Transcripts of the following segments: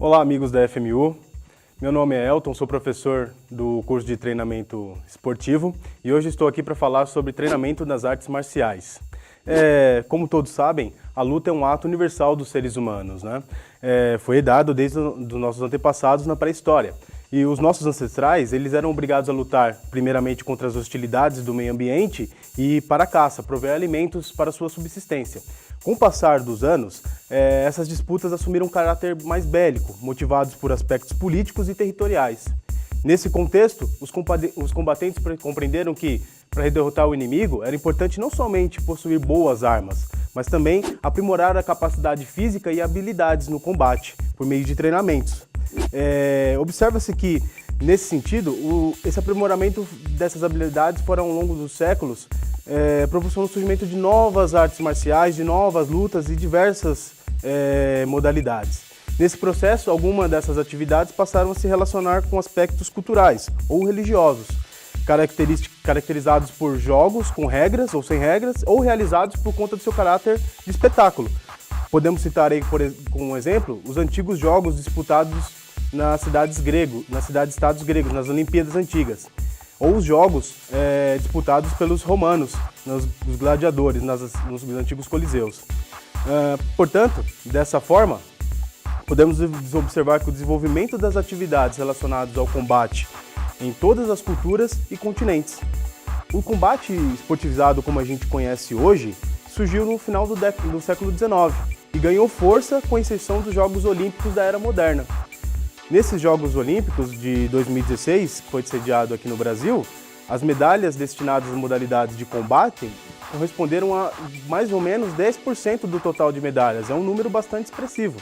Olá, amigos da FMU. Meu nome é Elton, sou professor do curso de treinamento esportivo e hoje estou aqui para falar sobre treinamento das artes marciais. Como todos sabem, a luta é um ato universal dos seres humanos, né? Foi herdado desde os nossos antepassados na pré-história. E os nossos ancestrais, eles eram obrigados a lutar primeiramente contra as hostilidades do meio ambiente e para a caça, prover alimentos para sua subsistência. Com o passar dos anos, essas disputas assumiram um caráter mais bélico, motivados por aspectos políticos e territoriais. Nesse contexto, os combatentes compreenderam que, para derrotar o inimigo, era importante não somente possuir boas armas, mas também aprimorar a capacidade física e habilidades no combate, por meio de treinamentos. Observa-se que, nesse sentido, esse aprimoramento dessas habilidades foram, ao longo dos séculos, proporcionou o surgimento de novas artes marciais, de novas lutas e diversas modalidades. Nesse processo, algumas dessas atividades passaram a se relacionar com aspectos culturais ou religiosos, caracterizados por jogos com regras ou sem regras, ou realizados por conta do seu caráter de espetáculo. Podemos citar aí, como exemplo, os antigos jogos disputados nas cidades-estados gregos, nas Olimpíadas antigas, ou os jogos disputados pelos romanos, os gladiadores, nos antigos coliseus. Portanto, dessa forma, podemos observar que o desenvolvimento das atividades relacionadas ao combate em todas as culturas e continentes. O combate esportivizado, como a gente conhece hoje, surgiu no final do século XIX e ganhou força com a inserção dos Jogos Olímpicos da Era Moderna. Nesses Jogos Olímpicos de 2016, que foi sediado aqui no Brasil, as medalhas destinadas às modalidades de combate corresponderam a mais ou menos 10% do total de medalhas. É um número bastante expressivo.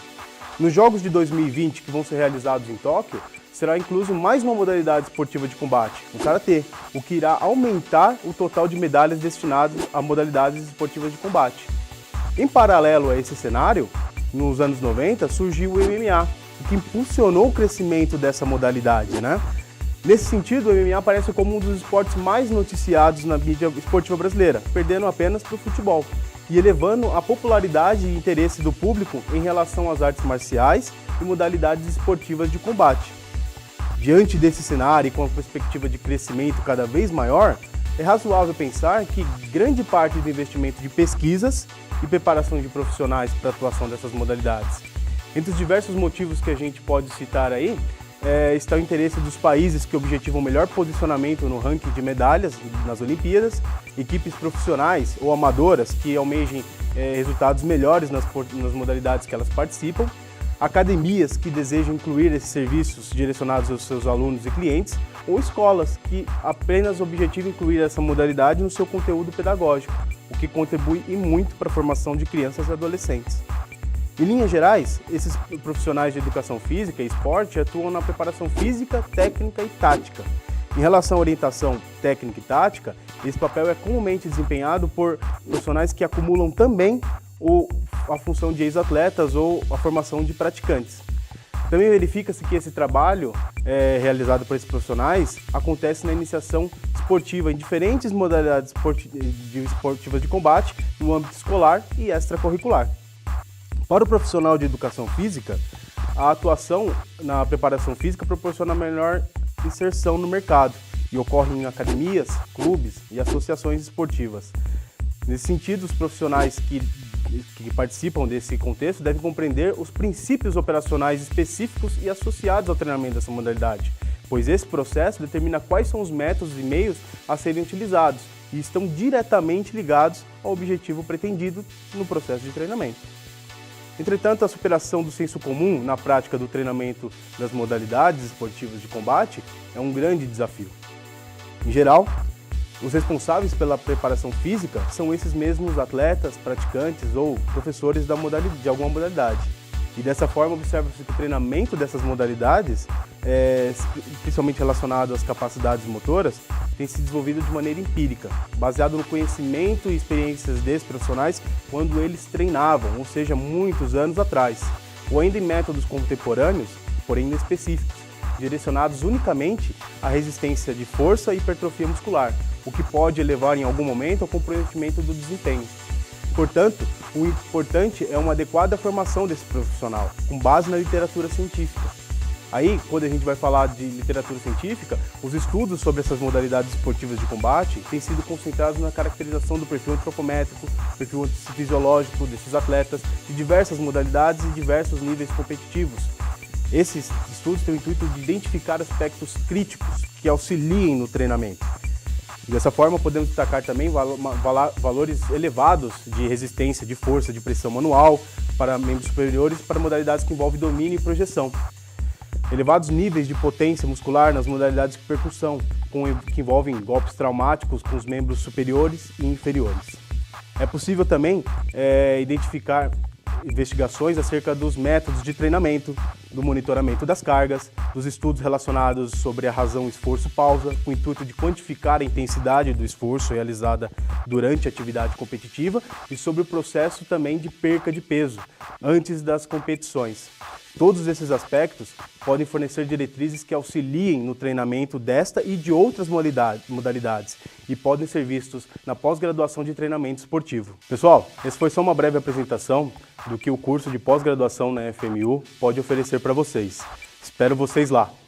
Nos Jogos de 2020, que vão ser realizados em Tóquio, será incluso mais uma modalidade esportiva de combate, o Karatê, o que irá aumentar o total de medalhas destinadas a modalidades esportivas de combate. Em paralelo a esse cenário, nos anos 90, surgiu o MMA, o que impulsionou o crescimento dessa modalidade, né? Nesse sentido, o MMA aparece como um dos esportes mais noticiados na mídia esportiva brasileira, perdendo apenas para o futebol, e elevando a popularidade e interesse do público em relação às artes marciais e modalidades esportivas de combate. Diante desse cenário e com a perspectiva de crescimento cada vez maior, é razoável pensar que grande parte do investimento de pesquisas e preparação de profissionais para a atuação dessas modalidades. Entre os diversos motivos que a gente pode citar aí, está o interesse dos países que objetivam o melhor posicionamento no ranking de medalhas nas Olimpíadas, equipes profissionais ou amadoras que almejem resultados melhores nas modalidades que elas participam, academias que desejam incluir esses serviços direcionados aos seus alunos e clientes, ou escolas que apenas objetivam incluir essa modalidade no seu conteúdo pedagógico, o que contribui e muito para a formação de crianças e adolescentes. Em linhas gerais, esses profissionais de educação física e esporte atuam na preparação física, técnica e tática. Em relação à orientação técnica e tática, esse papel é comumente desempenhado por profissionais que acumulam também a função de ex-atletas ou a formação de praticantes. Também verifica-se que esse trabalho realizado por esses profissionais acontece na iniciação esportiva em diferentes modalidades esportivas de combate no âmbito escolar e extracurricular. Para o profissional de educação física, a atuação na preparação física proporciona melhor inserção no mercado e ocorre em academias, clubes e associações esportivas. Nesse sentido, os profissionais que participam desse contexto devem compreender os princípios operacionais específicos e associados ao treinamento dessa modalidade, pois esse processo determina quais são os métodos e meios a serem utilizados e estão diretamente ligados ao objetivo pretendido no processo de treinamento. Entretanto, a superação do senso comum na prática do treinamento das modalidades esportivas de combate é um grande desafio. Em geral, os responsáveis pela preparação física são esses mesmos atletas, praticantes ou professores de alguma modalidade. E dessa forma, observa-se que o treinamento dessas modalidades, principalmente relacionado às capacidades motoras, tem se desenvolvido de maneira empírica, baseado no conhecimento e experiências desses profissionais quando eles treinavam, ou seja, muitos anos atrás, ou ainda em métodos contemporâneos, porém inespecíficos, direcionados unicamente à resistência de força e hipertrofia muscular, o que pode levar em algum momento ao comprometimento do desempenho. Portanto, o importante é uma adequada formação desse profissional, com base na literatura científica. Aí, quando a gente vai falar de literatura científica, os estudos sobre essas modalidades esportivas de combate têm sido concentrados na caracterização do perfil antropométrico, perfil fisiológico desses atletas, de diversas modalidades e diversos níveis competitivos. Esses estudos têm o intuito de identificar aspectos críticos que auxiliem no treinamento. Dessa forma, podemos destacar também valores elevados de resistência, de força, de pressão manual para membros superiores para modalidades que envolvem domínio e projeção. Elevados níveis de potência muscular nas modalidades de percussão, que envolvem golpes traumáticos com os membros superiores e inferiores. É possível também identificar investigações acerca dos métodos de treinamento, do monitoramento das cargas, dos estudos relacionados sobre a razão esforço-pausa, com o intuito de quantificar a intensidade do esforço realizada durante a atividade competitiva e sobre o processo também de perca de peso antes das competições. Todos esses aspectos podem fornecer diretrizes que auxiliem no treinamento desta e de outras modalidades e podem ser vistos na pós-graduação de treinamento esportivo. Pessoal, essa foi só uma breve apresentação do que o curso de pós-graduação na FMU pode oferecer para vocês. Espero vocês lá!